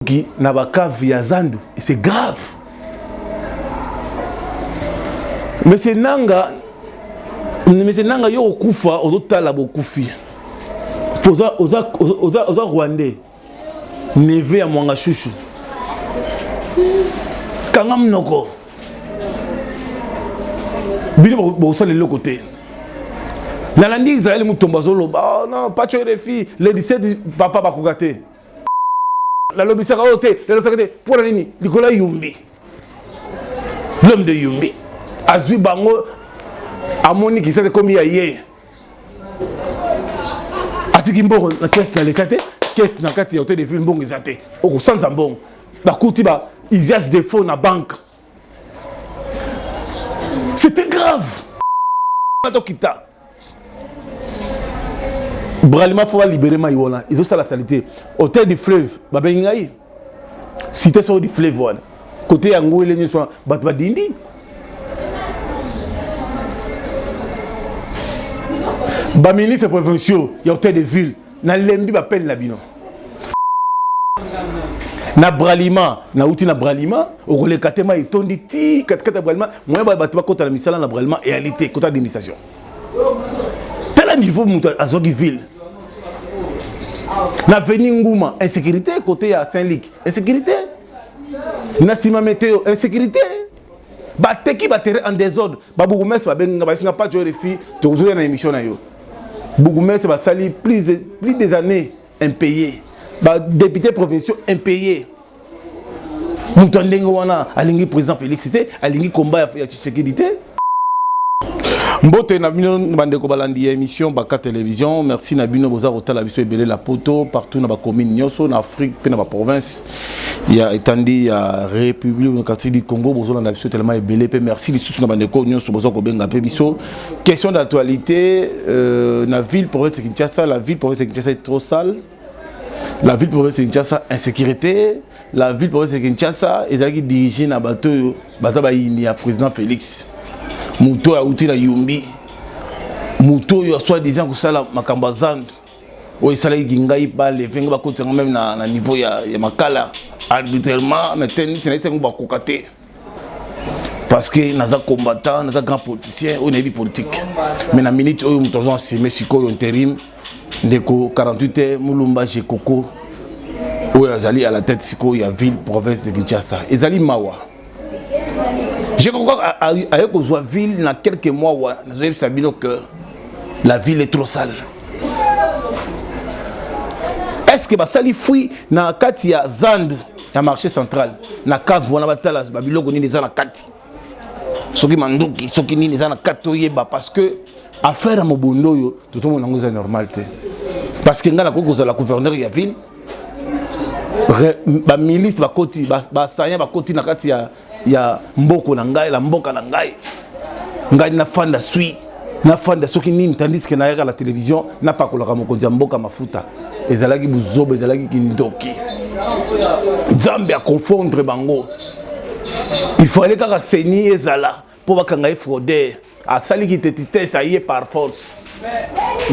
qui n'a pas cave ya Zandu, c'est grave. Mais c'est nanga yo kufa ozotala bokufi. Oza Rwandais. Neve ya mwanga chouchou. Kanga mnoko. Bino bosala le côté. Nalandi Israël mutomba zolo. Ah non, pas tuer les filles. Les 17 papa bakugate. La lobby sera ôté, la lobby pour la ligne. Nicolas Yumbi. L'homme de Yumbi. Azui bango amoni qui s'est commis hier. Atikimbo la caisse na lekate, caisse na kati ya hôtel de film bon ezate. Au sans ambon. Ba kuti ba isias de fonds na banque. C'était grave. Atokita. Bralima faut libérer Maïwana. Ils ont ça la saleté. Hôtel du fleuve, Babengaï. Cité sur du fleuve, voilà. Côté Angou et les Niçois, Batbadindi. Ba ministre provinciaux, il y a hôtel de ville. Na lembi ba peine la bino. Na Bralima, na outi na Bralima, au relais katema et tondi ti katkata Bralima, moi ba batba kota la misala na Bralima et alité kota d'administration. Tel niveau muta azogi ville. Na veni Ngouma, insécurité côté à Saint-Luc, insécurité. Na Sima Météo, insécurité. Ba teki ba terre en désordre. Ba Bougoumes ba benga ba singa pas jouer les filles, to jouer na émission na yo. Bougoumes ba sali plus des années impayés. Ba député provinciaux impayés. Mutondengo wana alingi président Félix Cité, alingi combat ya sécurité. Mbote na bino bandeko balandi émission baka télévision. Merci na bino boza rotala biso ebele la poto partout na ba commune nyoso na Afrique pe na ba province. Il y a étandi ya République démocratique du Congo bozo na biso tellement ebele pe merci lisusu na bandeko nyoso boza ko benga pe biso. Question d'actualité na ville province de Kinshasa, la ville province de Kinshasa est trop sale. La ville province de Kinshasa insécurité, la ville province de Kinshasa ezaki dirigé na bato baza ba ini ya président Félix. Muto ya uti na Yumbi. Muto yo soi-disant kusala makamba Zandu. O isala ngai ba le venga ba kotenga même na niveau ya makala arbitrairement na tennis na isengo ba kokate. Parce que naza combattant, naza grand politicien, on est politique. Mais na minute oyo mutozo asime siko yo intérim ndeko 48 heures Mulumba Jekoko. Oyo azali à la tête siko ya ville province de Kinshasa. Ezali mawa. J'ai compris avec la ville, dans quelques mois, nous avons saisi que la ville est trop sale. Est-ce que Basali fouille dans Kati ya Zandu, le marché central, dans Kati, on a batala, Babylone, on est dans Kati. Soki Manduki, Soki ni dans Kati, parce que affaire à Mobondo, tout le monde est normal. Parce que dans la gouverneur de la ville, la milice va continuer, va continuer dans Kati ya mboko na ngai la mboka na ngai ngai na fanda sui na fanda soki nini tandis que na yaka la télévision na pa kolaka mokonzi ya mboka mafuta ezalaki buzobe ezalaki kindoki Nzambe a confondre bango il faut aller kaka seni ezala po bakanga fraudeur asali ki tetite ça y est par force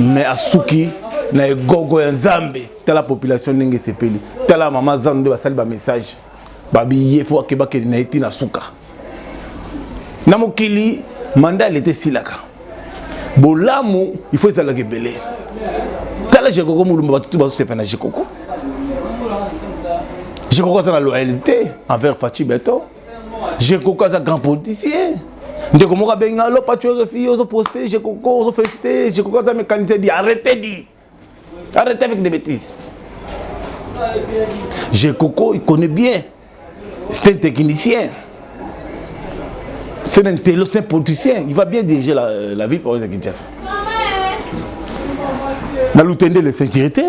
mais asuki na egogo ya Nzambe tala population ndenge sepeli tala mama Zandu basali ba message Babi faut que Keba na iti na suka. Na mokili mandat il était silaka. Bolamu il faut ezala gebele. Tala Jekoko mulumba batutu baso sepena Jekoko. Jekoko ça la loyauté envers Fachi Beto. Jekoko ça grand politicien. Ndeko moka benga lo pas tuer filles aux poster Jekoko aux féliciter Jekoko ça mécanicien dit arrêtez avec des bêtises. Jekoko il connaît bien. C'est un technicien. C'est un politicien. Il va bien diriger la ville pour les Kinshasa. Dans l'outendu de sécurité,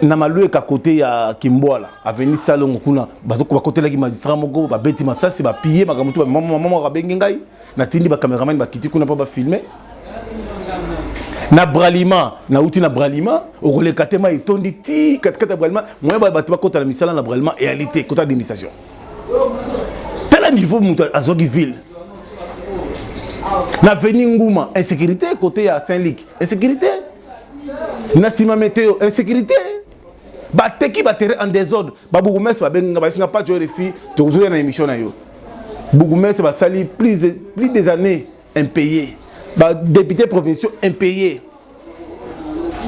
na maloué qu'à côté ya Kimboala, avenue Salon Kuna, bazoko ba côté la magistrat moko ba beti masasi ba piller makamutu ba maman rabengai, na tindi ba cameraman ba kiti kuna pas filmer. Na Bralima, na outi na Bralima, au relais katema et tondi ti katkata Bralima, moi ba batba côté la misala na Bralima et alité côté d'administration. Tel niveau muta azogi ville. Na veni Ngouma, insécurité côté à Saint-Luc, insécurité. Na Sima Météo, insécurité. bateki batere en désordre babougumestre babenga basinga pas de filles tozoya na émission na yo bougumestre basali plus des années impayés députés provinciaux impayés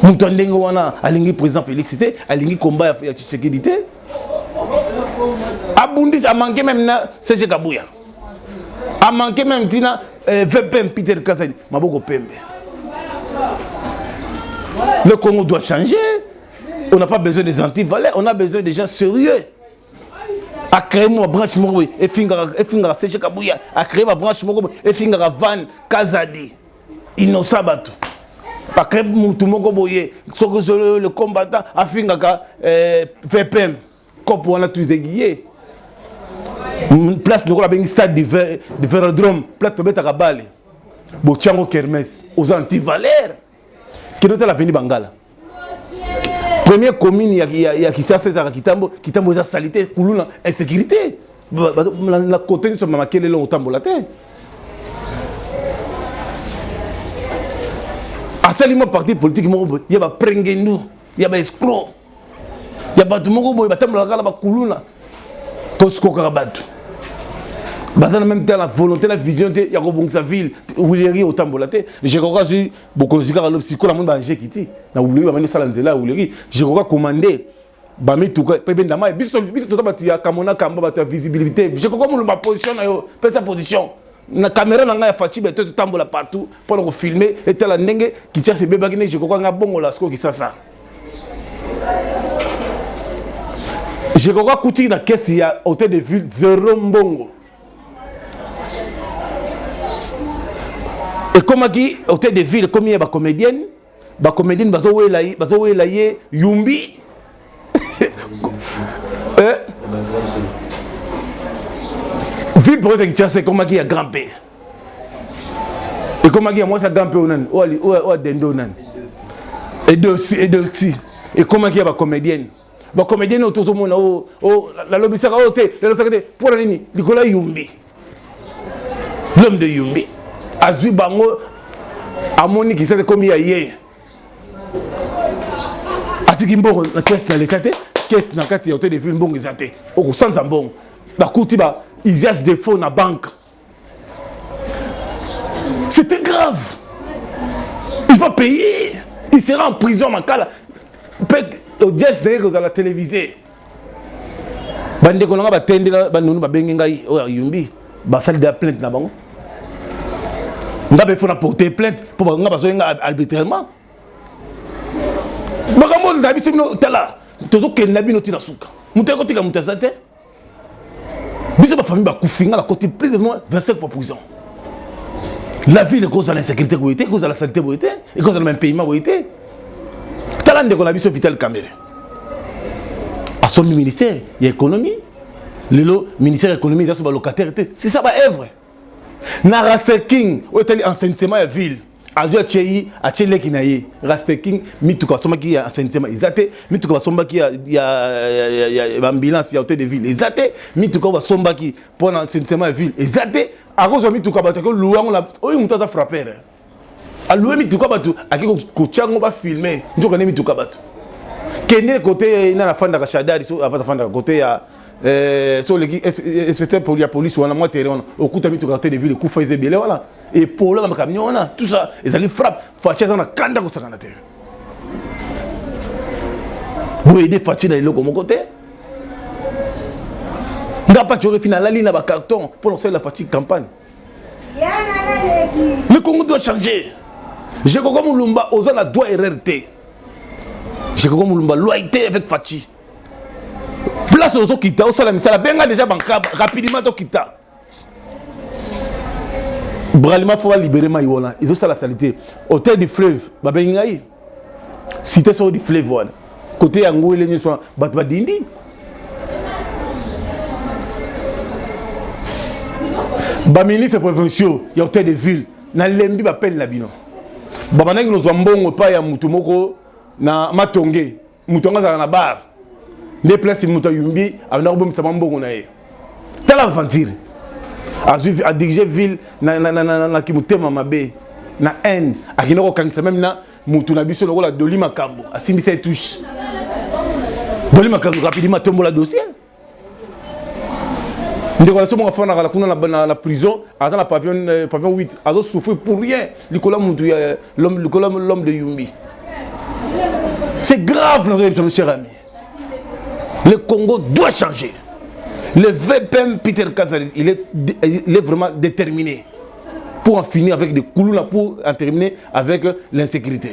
mutu ndenge wana alingi président Félix te alingi combat ya Tshisekedi te abundis a manqué même na CG Kabuya a manqué même tina VPM Peter Kazani maboko pembe. Le Congo doit changer. On n'a pas besoin des anti-valets, on a besoin des gens sérieux. A créer ma branche Moroboy et finga CG Kabuya a créé ma branche Moroboy et finga Van Kazadi innocent bateau. Pas créer tout mon boye le combattant a finga VPM comme on a tous aiguillé. Place de la stade de Vélodrome, place de Betakabale, Bochango Kermès, aux anti-valères. Qui est la Veni Bangala. Première commune, il y a qui s'est César Kitambo est à salité, Koulouna, insécurité. La côté de ce maman qui est là au Tambolate. À ce moment, parti politique, il y a Prengenou, il y a escroc, il y a Batumongo, il y a Tambolaka, Koulouna, Tosco Karabatu. Basé en même temps la volonté, la vision de Yakobongsa ville, où il y a au Tambolate. J'ai encore vu beaucoup de gens qui ont été en Jekiti. Na oublié bamani salanzela oulieri. J'ai encore commandé bami tuka pebe ndama biso tota batu ya kamona kamba batu ya visibilité. J'ai encore mon ma position na yo, sa position. Na caméra na nga ya fachi beto tambola partout pour filmer et tel ndenge qui tient ces bébés qui j'ai encore nga bongo la sko qui ça. J'ai encore couti na caisse ya hôtel de ville zéro mbongo. Et comme qui hôtel de ville comme il y a comédienne bazo ye Yumbi ville pour être qui c'est comme qui a grand-père et comme qui a moi ça grand-père onan ou dendo nan et et comme qui a comédienne autour de monde la lobby sera hôtel pour la nini Nicolas Yumbi l'homme de Yumbi Azui bango amoni qui sait comme il y a hier. Atiki mbongo na caisse na lekate, caisse na kati ya hôtel de ville mbongo ezate. Oko sans mbongo. Ba kuti ba isias de fonds na banque. C'était grave. Il va payer. Il sera en prison makala. Peut audience de la télévisée. Bande ko nga batendela banunu ba bengi ngai o Yumbi. Ba sali de plainte na bango. Il faut porter plainte pour que arbitrairement. Je plus de 25 fois prison. La ville est cause de l'insécurité, cause de la santé, et cause de même paiement. Talent de la vie Vital Kamere. À son ministère, il y a l'économie. Le ministère de l'économie, il y a locataire. C'est ça, œuvre. Na Rasteking, où est l'enseignement de la ville? Azua Tchei, à Tchele Kinaye, Rasteking, Mituka Soma qui a enseignement, Izate, Mituka Soma qui a ambulance, il y a hôtel de ville, Izate, Mituka Soma qui pour l'enseignement de la ville, Izate, à cause de Mituka Batako, Louang, on a frappé. À louer Mituka Batu, à qui Kouchango va filmer, je connais Mituka Batu. Kenya côté, il y a la fin de la Chada, il y a la fin de la côté, sur les inspecteurs pour la police ou en moi terrain au coup de quartier de ville coup faisait bien voilà et pour le camion là tout ça ils allaient frappe fâcher dans la kanda ko sakana terre vous aider fâcher dans le comme côté n'a pas tué final la ligne à carton pour lancer la fatigue campagne le Congo doit changer j'ai comme Lumba aux la doit RRT j'ai comme Lumba loyauté avec fatigue. Place aux Okita, au Salam, ça la déjà rapidement au Kita. Bralima faut libérer Maïwana. Ils ont ça la saleté. Hôtel du fleuve, Babengaï. Cité sur du fleuve, voilà. Côté Angou et les Nisois, Batbadindi. Ministre provinciaux, il y a hôtel de ville. Na lembi ba peine la bino. Babanaki nous ambongo pa ya mutumoko na matonge. Mutonga za na bar. Les places Mouta Yumbi, à Narbom Samambo, on a eu. T'as l'aventure. À diriger ville, na Kimutema Mabe, na haine, à Kinoko Kansa, même na Moutunabiso, le rôle de Lima Kambo, à Simbisa touche. Donnez-moi rapidement tombe la dossier. Ndeko la somo afana la kuna na prison, attend la pavillon 8, azo souffrir pour rien. L'homme de Yumbi. C'est grave, nos chers amis. Le Congo doit changer. Le VPM Peter Kazali, il est vraiment déterminé pour en finir avec des coulous, pour en terminer avec l'insécurité.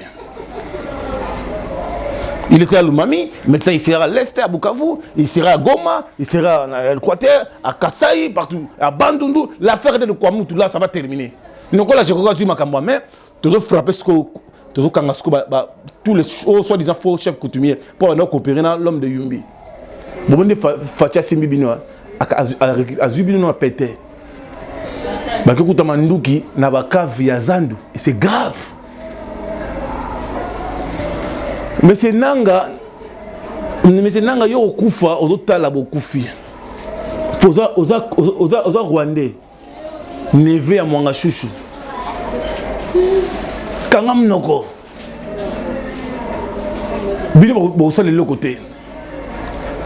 Il était à Lumami, maintenant il sera à l'Est, à Bukavu, il sera à Goma, il sera à l'Équateur, à Kasaï, partout, à Bandundu. L'affaire de Kwamou, tout là, ça va terminer. Donc là, je regarde sur ma caméra, mais tu dois frapper tous les soi-disant faux chefs coutumiers pour nous coopérer dans l'homme de Yumbi. Bon, on Fatia Simbibino, à Zubino a pété. Bakuta Manduki, Nabaka via Zandu, c'est grave. Mais c'est Nanga yo kufa ozotala bokufi. Oza Rwandais. Neve ya mwanga chouchou. Kanga mnoko. Bino bosa le côté.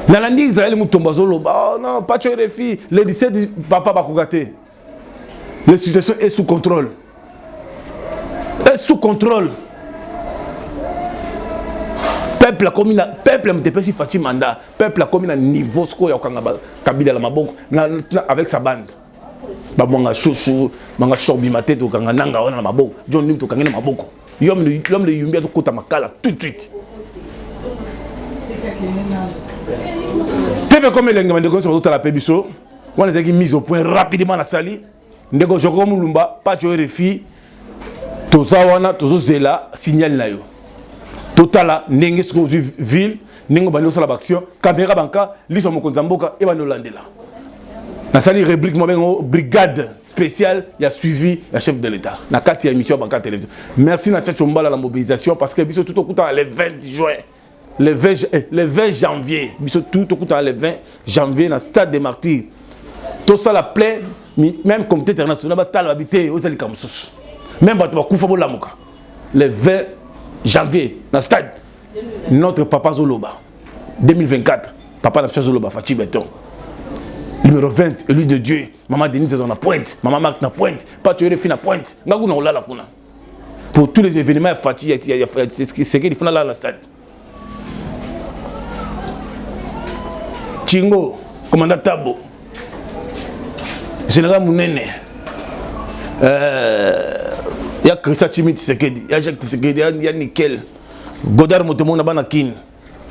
Nalandi Israël mutomba zolo. Oh non, pas tuer les filles. Les 17 papa bakugate. La situation est sous contrôle. Est sous contrôle. Peuple a commis peuple MTPC Fati mandat. Peuple a commis un niveau sco ya kanga Kabila la maboko avec sa bande. Ba mwanga chouchou, mwanga shorbi maté to kanga nanga wana na maboko. John Lim to kanga na maboko. L'homme de Yumbi to kota makala tout de suite. TV comme l'engagement de construire toute la pébiso. On les a mis au point rapidement la sali. Ndeko Joko Mulumba, pas de RFI. Tozawana, Tozo Zela, signal na yo. Totala ndenge siko ville ndenge bandi osala action caméra banka liso mokonzi mboka et bandi olandela na sali rubrique mo bengo brigade spéciale ya suivi ya chef de l'état na kati ya émission banka télévision. Merci na Tchatcho Mbala la mobilisation parce que biso tout au kuta le 20 juin le 20 janvier biso tout au kuta le 20 janvier na stade des martyrs tout ça la plaît même comité international batal habité aux ali kamsus même bato bakufa bo lamuka le 20 janvier, dans le stade, notre papa Zoloba, 2024, papa Napcha Zoloba, Fachi Beton, numéro 20, élu de Dieu, maman Denise dans la pointe, maman Marc na pointe, pas tuer les filles na pointe, Ngagou na la kuna. Pour tous les événements, Fachi, c'est ce qu'il faut là dans le stade. Chingo, commandant Tabo, général Mounene, il y a Christa Chimit Sekedi, il y a Jacques Sekedi, il y a Nickel, Godard Motomona Banakin,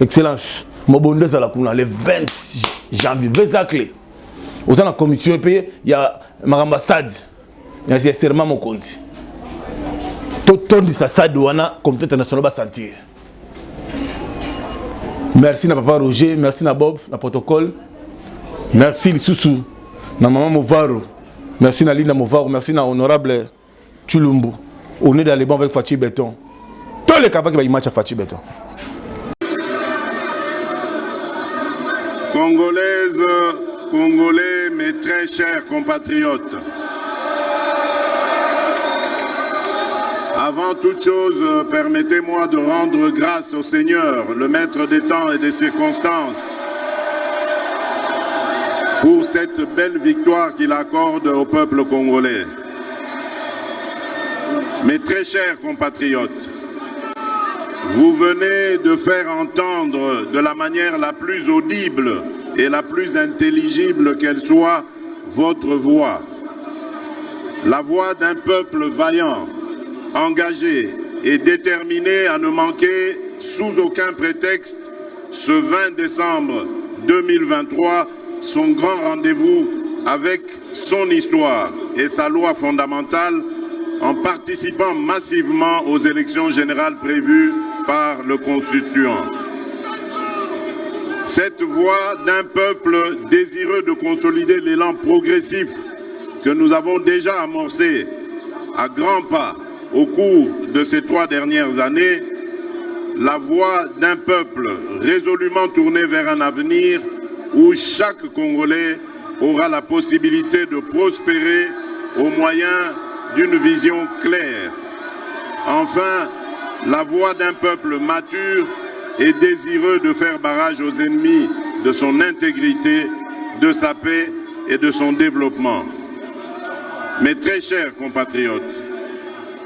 Excellence, Mobonde Zalakuna, le 20 janvier, Vezacle. Au sein de la commission EP, il y a Maramba Stade, il y a Serma Mokonzi. Tout le temps de sa stade, on a comité international sentir. Merci à papa Roger, merci à Bob, le protocole. Merci Lissoussou, à maman Movaro, merci à Linda Movaro, merci à honorable Chulumbu. On est dans les bancs avec Fachi Beton. Tous les capables qui match à Fachi Beton. Congolaises, Congolais, mes très chers compatriotes. Avant toute chose, permettez-moi de rendre grâce au Seigneur, le maître des temps et des circonstances, pour cette belle victoire qu'il accorde au peuple congolais. Mes très chers compatriotes, vous venez de faire entendre de la manière la plus audible et la plus intelligible qu'elle soit votre voix. La voix d'un peuple vaillant, engagé et déterminé à ne manquer sous aucun prétexte ce 20 décembre 2023 son grand rendez-vous avec son histoire et sa loi fondamentale en participant massivement aux élections générales prévues par le Constituant. Cette voix d'un peuple désireux de consolider l'élan progressif que nous avons déjà amorcé à grands pas au cours de ces 3 dernières années, la voix d'un peuple résolument tourné vers un avenir où chaque Congolais aura la possibilité de prospérer au moyen d'une vision claire. Enfin, la voix d'un peuple mature et désireux de faire barrage aux ennemis de son intégrité, de sa paix et de son développement. Mes très chers compatriotes,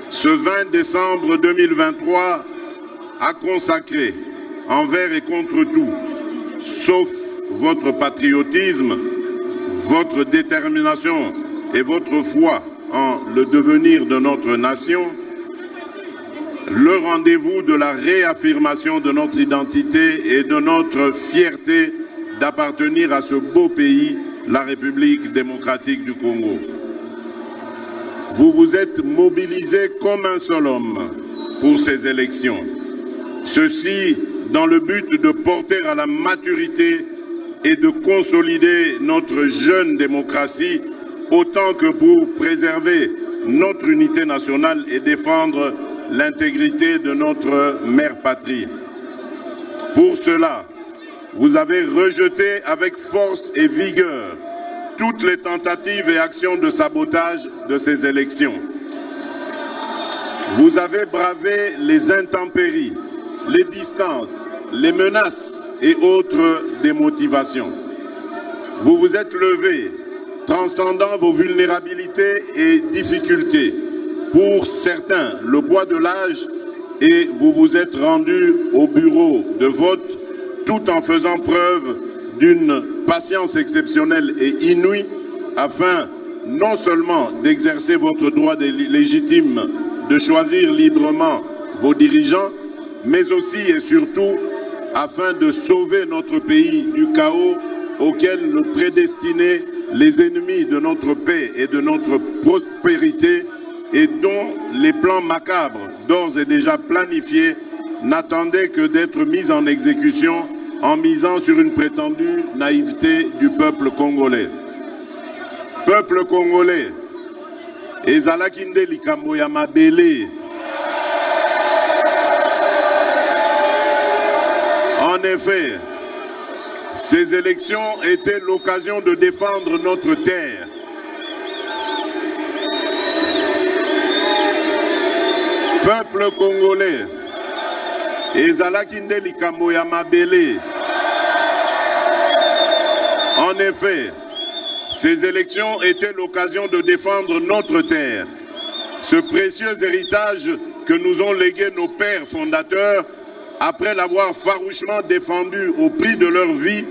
ce 20 décembre 2023 a consacré, envers et contre tout, sauf votre patriotisme, votre détermination et votre foi en le devenir de notre nation, le rendez-vous de la réaffirmation de notre identité et de notre fierté d'appartenir à ce beau pays, la République démocratique du Congo. Vous vous êtes mobilisés comme un seul homme pour ces élections. Ceci dans le but de porter à la maturité et de consolider notre jeune démocratie autant que pour préserver notre unité nationale et défendre l'intégrité de notre mère patrie. Pour cela, vous avez rejeté avec force et vigueur toutes les tentatives et actions de sabotage de ces élections. Vous avez bravé les intempéries, les distances, les menaces et autres démotivations. Vous vous êtes levés, transcendant vos vulnérabilités et difficultés. Pour certains, le poids de l'âge, et vous vous êtes rendus au bureau de vote tout en faisant preuve d'une patience exceptionnelle et inouïe afin non seulement d'exercer votre droit légitime de choisir librement vos dirigeants, mais aussi et surtout afin de sauver notre pays du chaos auquel le prédestinaient les ennemis de notre paix et de notre prospérité et dont les plans macabres, d'ores et déjà planifiés, n'attendaient que d'être mis en exécution en misant sur une prétendue naïveté du peuple congolais. Peuple congolais, ezalaki nde likambo ya mabele. En effet, ces élections étaient l'occasion de défendre notre terre. Peuple congolais, ezalaki nde likambo ya mabele. En effet, ces élections étaient l'occasion de défendre notre terre, ce précieux héritage que nous ont légué nos pères fondateurs après l'avoir farouchement défendu au prix de leur vie,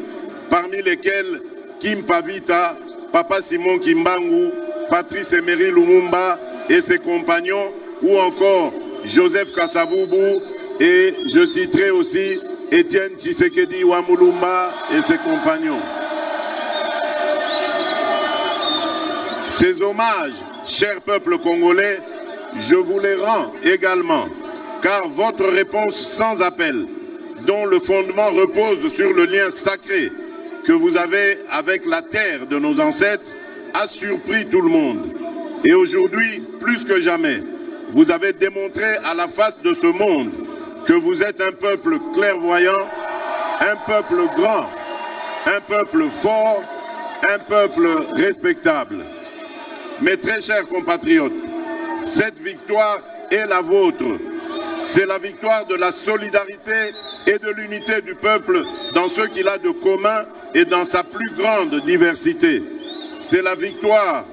parmi lesquels Kim Pavita, Papa Simon Kimbangu, Patrice Emery Lumumba et ses compagnons, ou encore Joseph Kasavubu, et je citerai aussi Étienne Tshisekedi Wamulumba et ses compagnons. Ces hommages, chers peuples congolais, je vous les rends également, car votre réponse sans appel, dont le fondement repose sur le lien sacré que vous avez avec la terre de nos ancêtres, a surpris tout le monde. Et aujourd'hui, plus que jamais, vous avez démontré à la face de ce monde que vous êtes un peuple clairvoyant, un peuple grand, un peuple fort, un peuple respectable. Mes très chers compatriotes, cette victoire est la vôtre. C'est la victoire de la solidarité et de l'unité du peuple dans ce qu'il a de commun et dans sa plus grande diversité. C'est la victoire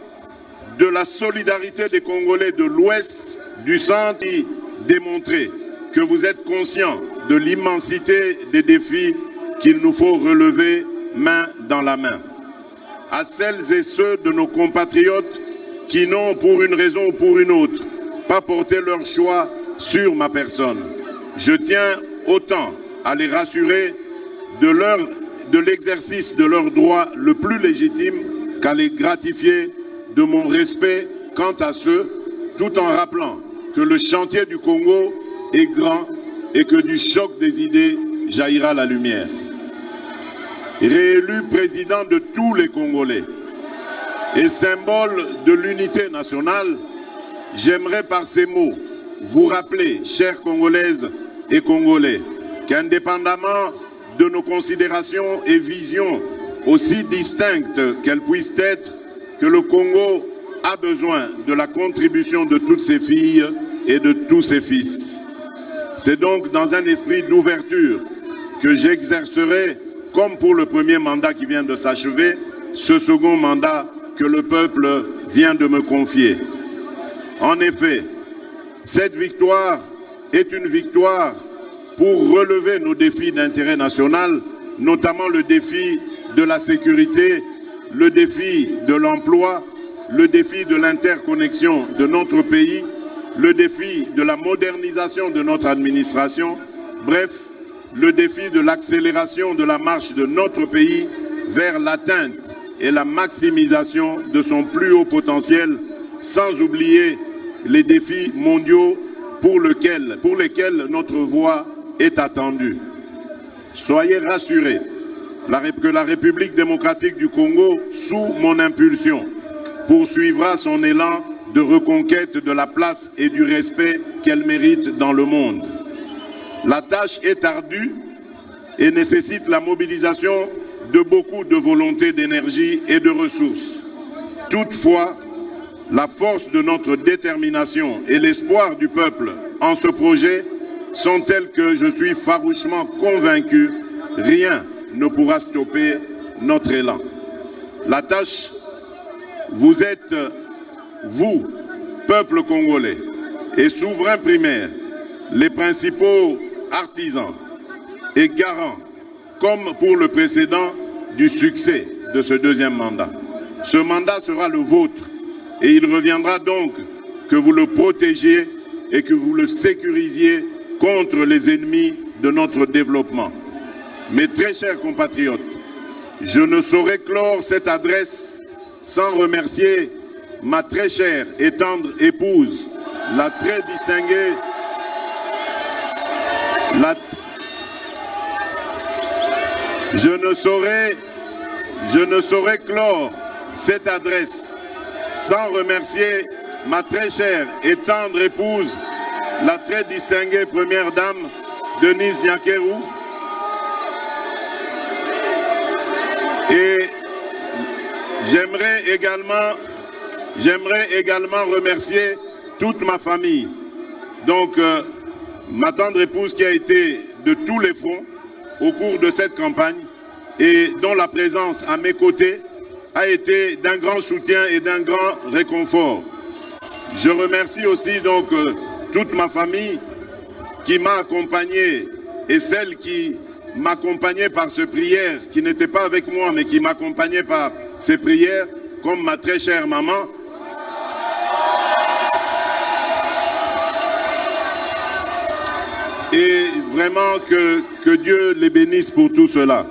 de la solidarité des Congolais de l'Ouest, du Centre, qui démontrer que vous êtes conscients de l'immensité des défis qu'il nous faut relever main dans la main. À celles et ceux de nos compatriotes qui n'ont, pour une raison ou pour une autre, pas porté leur choix sur ma personne, je tiens autant à les rassurer de l'exercice de leur droit le plus légitime qu'à les gratifier de mon respect quant à ceux, tout en rappelant que le chantier du Congo est grand et que du choc des idées jaillira la lumière. Réélu président de tous les Congolais et symbole de l'unité nationale, j'aimerais par ces mots vous rappeler, chères Congolaises et Congolais, qu'indépendamment de nos considérations et visions aussi distinctes qu'elles puissent être, que le Congo a besoin de la contribution de toutes ses filles et de tous ses fils. C'est donc dans un esprit d'ouverture que j'exercerai, comme pour le premier mandat qui vient de s'achever, ce second mandat que le peuple vient de me confier. En effet, cette victoire est une victoire pour relever nos défis d'intérêt national, notamment le défi de la sécurité, le défi de l'emploi, le défi de l'interconnexion de notre pays, le défi de la modernisation de notre administration, bref, le défi de l'accélération de la marche de notre pays vers l'atteinte et la maximisation de son plus haut potentiel, sans oublier les défis mondiaux pour lesquels notre voix est attendue. Soyez rassurés que la République démocratique du Congo, sous mon impulsion, poursuivra son élan de reconquête de la place et du respect qu'elle mérite dans le monde. La tâche est ardue et nécessite la mobilisation de beaucoup de volonté, d'énergie et de ressources. Toutefois, la force de notre détermination et l'espoir du peuple en ce projet sont tels que je suis farouchement convaincu, rien ne pourra stopper notre élan. La tâche, vous êtes, vous, peuple congolais et souverain primaire, les principaux artisans et garants, comme pour le précédent, du succès de ce deuxième mandat. Ce mandat sera le vôtre et il reviendra donc que vous le protégiez et que vous le sécurisiez contre les ennemis de notre développement. Mes très chers compatriotes, je ne saurais clore cette adresse sans remercier ma très chère et tendre épouse, la très distinguée, Je ne saurais clore cette adresse sans remercier ma très chère et tendre épouse, la très distinguée première dame, Denise Nyakeru, et j'aimerais également remercier toute ma famille. Donc, ma tendre épouse qui a été de tous les fronts au cours de cette campagne et dont la présence à mes côtés a été d'un grand soutien et d'un grand réconfort. Je remercie aussi donc toute ma famille qui m'a accompagné et celle qui m'accompagnait par ces prières, qui n'était pas avec moi mais qui m'accompagnait par ces prières, comme ma très chère maman. Et vraiment que Dieu les bénisse pour tout cela.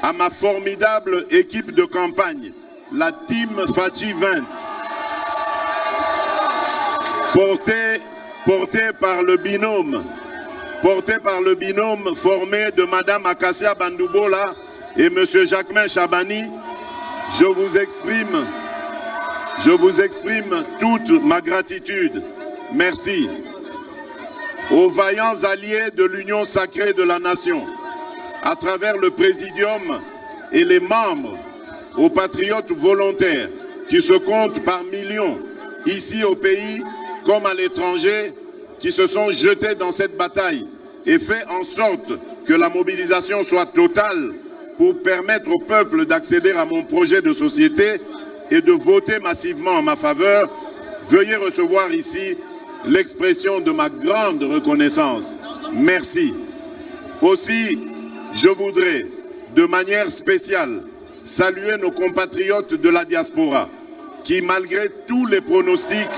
À ma formidable équipe de campagne, la Team Fachi 20, portée par le binôme formé de Madame Akassia Bandoubola et Monsieur Jacquemin Chabani, je vous exprime toute ma gratitude. Merci. Aux vaillants alliés de l'Union sacrée de la nation, à travers le Présidium et les membres, aux patriotes volontaires qui se comptent par millions, ici au pays comme à l'étranger, qui se sont jetés dans cette bataille et fait en sorte que la mobilisation soit totale pour permettre au peuple d'accéder à mon projet de société et de voter massivement en ma faveur. Veuillez recevoir ici l'expression de ma grande reconnaissance. Merci. Aussi, je voudrais, de manière spéciale, saluer nos compatriotes de la diaspora, qui, malgré tous les pronostics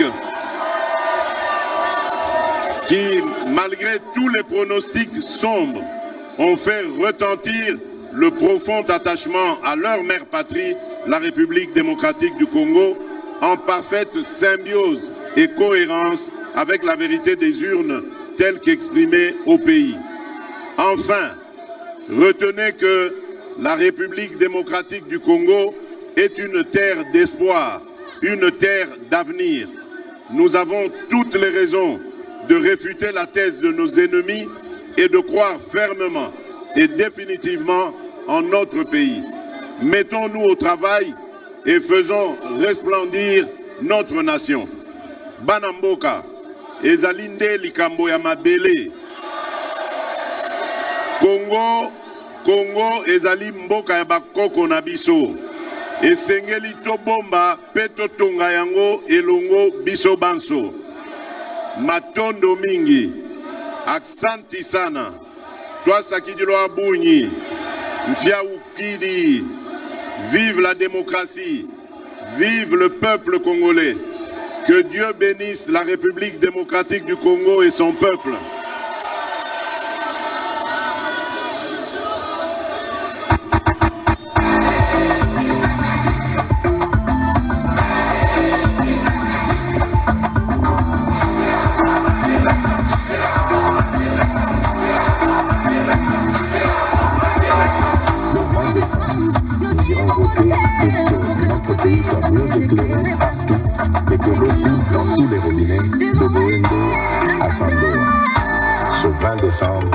sombres, ont fait retentir le profond attachement à leur mère patrie, la République démocratique du Congo, en parfaite symbiose et cohérence avec la vérité des urnes telle qu'exprimée au pays. Enfin, retenez que la République démocratique du Congo est une terre d'espoir, une terre d'avenir. Nous avons toutes les raisons de réfuter la thèse de nos ennemis et de croire fermement et définitivement en notre pays. Mettons-nous au travail et faisons resplendir notre nation. Banamboka, ezalinde likambo ya mabele. Congo Congo ezali mboka ya bakoko na biso. Esengeli to bomba peto tonga yango elongo biso banso. Matondo mingi. Aksanti sana. Toi Sakidilo Abunyi. Mfia Ukidi. Vive la démocratie. Vive le peuple congolais. Que Dieu bénisse la République démocratique du Congo et son peuple. Nous irons voter pour que notre pays soit mieux éclairé partout et que l'eau coule dans tous les robinets de Boende à Sandoa. Ce 20 décembre,